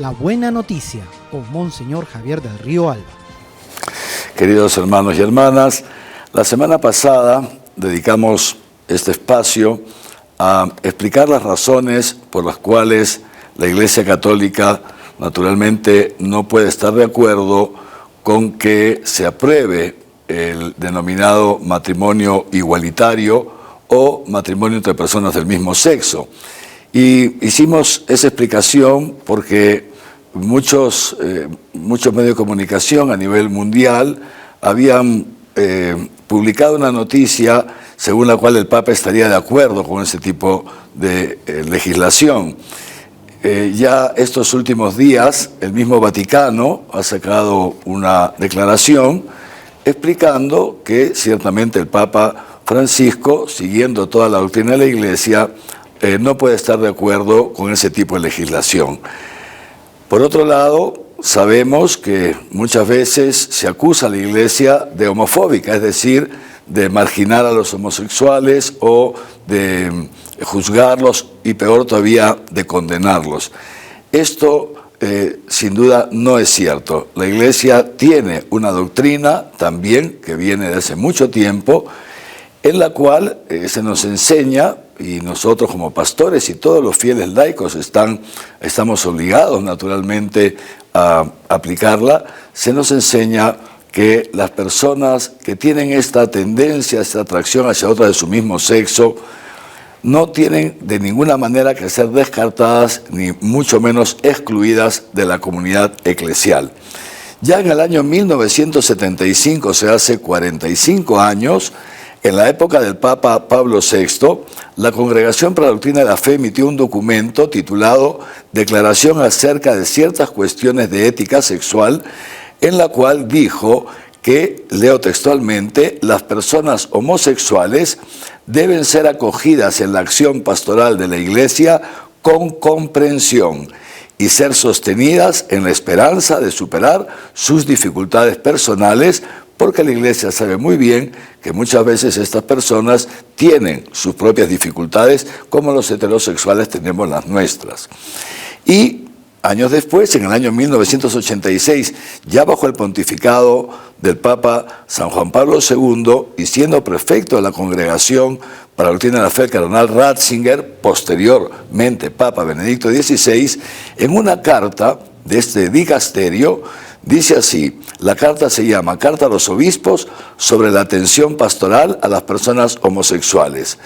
La Buena Noticia con Monseñor Javier del Río Alba. Queridos hermanos y hermanas, la semana pasada dedicamos este espacio a explicar las razones por las cuales la Iglesia Católica naturalmente no puede estar de acuerdo con que se apruebe el denominado matrimonio igualitario o matrimonio entre personas del mismo sexo. Y hicimos esa explicación porque muchos medios de comunicación a nivel mundial habían publicado una noticia según la cual el Papa estaría de acuerdo con ese tipo de legislación. Ya estos últimos días el mismo Vaticano ha sacado una declaración explicando que ciertamente el Papa Francisco, siguiendo toda la doctrina de la Iglesia, no puede estar de acuerdo con ese tipo de legislación. Por otro lado, sabemos que muchas veces se acusa a la Iglesia de homofóbica, es decir, de marginar a los homosexuales o de juzgarlos y peor todavía de condenarlos. Esto sin duda no es cierto. La Iglesia tiene una doctrina también que viene de hace mucho tiempo en la cual se nos enseña, y nosotros como pastores y todos los fieles laicos estamos obligados naturalmente a aplicarla, se nos enseña que las personas que tienen esta tendencia, esta atracción hacia otras de su mismo sexo, no tienen de ninguna manera que ser descartadas ni mucho menos excluidas de la comunidad eclesial. Ya en el año 1975, o sea, hace 45 años, en la época del Papa Pablo VI, la Congregación para la Doctrina de la Fe emitió un documento titulado Declaración acerca de ciertas cuestiones de ética sexual, en la cual dijo que, leo textualmente, las personas homosexuales deben ser acogidas en la acción pastoral de la Iglesia con comprensión y ser sostenidas en la esperanza de superar sus dificultades personales, porque la Iglesia sabe muy bien que muchas veces estas personas tienen sus propias dificultades, como los heterosexuales tenemos las nuestras. Y años después, en el año 1986, ya bajo el pontificado del Papa San Juan Pablo II y siendo prefecto de la Congregación para la Doctrina de la Fe, el cardenal Ratzinger, posteriormente Papa Benedicto XVI, en una carta de este dicasterio, dice así: la carta se llama Carta a los Obispos sobre la atención pastoral a las personas homosexuales.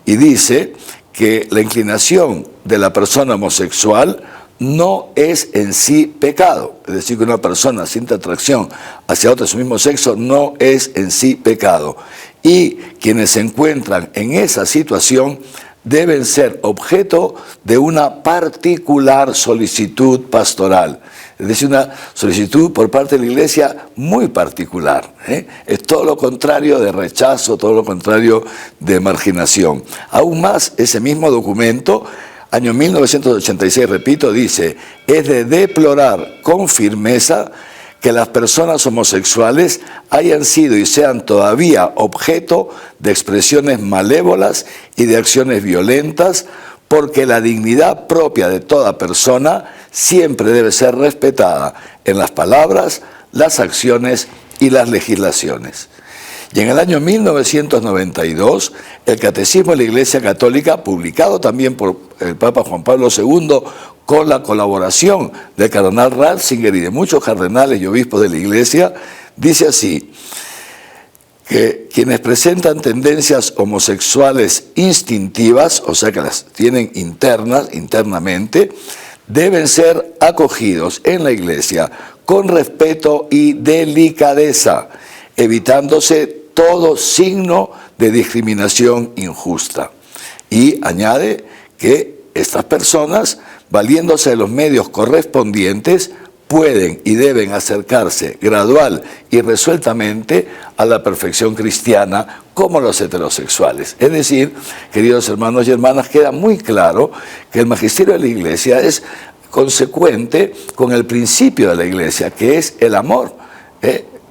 Y dice que la inclinación de la persona homosexual no es en sí pecado. Es decir, que una persona siente atracción hacia otra de su mismo sexo no es en sí pecado. Y quienes se encuentran en esa situación deben ser objeto de una particular solicitud pastoral. Es decir, una solicitud por parte de la Iglesia muy particular. Es todo lo contrario de rechazo, todo lo contrario de marginación. Aún más, ese mismo documento, año 1986, repito, dice: es de deplorar con firmeza que las personas homosexuales hayan sido y sean todavía objeto de expresiones malévolas y de acciones violentas, porque la dignidad propia de toda persona siempre debe ser respetada en las palabras, las acciones y las legislaciones. Y en el año 1992, el Catecismo de la Iglesia Católica, publicado también por el Papa Juan Pablo II, con la colaboración del cardenal Ratzinger y de muchos cardenales y obispos de la Iglesia, dice así: que quienes presentan tendencias homosexuales instintivas, o sea que las tienen internamente, deben ser acogidos en la Iglesia con respeto y delicadeza, evitándose todo signo de discriminación injusta. Y añade que estas personas, valiéndose de los medios correspondientes, pueden y deben acercarse gradual y resueltamente a la perfección cristiana como los heterosexuales. Es decir, queridos hermanos y hermanas, queda muy claro que el magisterio de la Iglesia es consecuente con el principio de la Iglesia, que es el amor.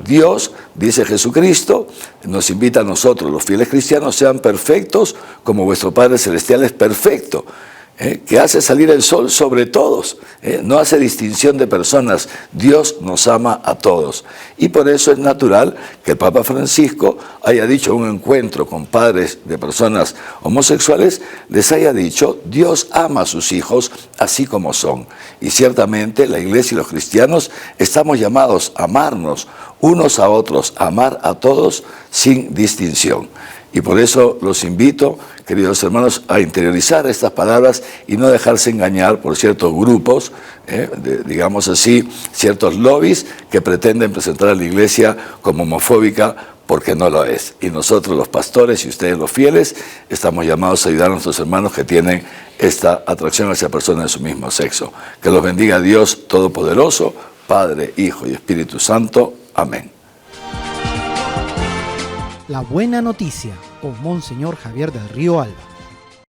Dios, dice Jesucristo, nos invita a nosotros, los fieles cristianos, sean perfectos como vuestro Padre Celestial es perfecto. que hace salir el sol sobre todos, no hace distinción de personas. Dios nos ama a todos. Y por eso es natural que el Papa Francisco haya dicho en un encuentro con padres de personas homosexuales, les haya dicho, Dios ama a sus hijos así como son. Y ciertamente la Iglesia y los cristianos estamos llamados a amarnos unos a otros, a amar a todos sin distinción. Y por eso los invito, queridos hermanos, a interiorizar estas palabras y no dejarse engañar por ciertos grupos, digamos así, ciertos lobbies que pretenden presentar a la Iglesia como homofóbica porque no lo es. Y nosotros los pastores y ustedes los fieles estamos llamados a ayudar a nuestros hermanos que tienen esta atracción hacia personas de su mismo sexo. Que los bendiga Dios Todopoderoso, Padre, Hijo y Espíritu Santo. Amén. La buena noticia con Monseñor Javier del Río Alba.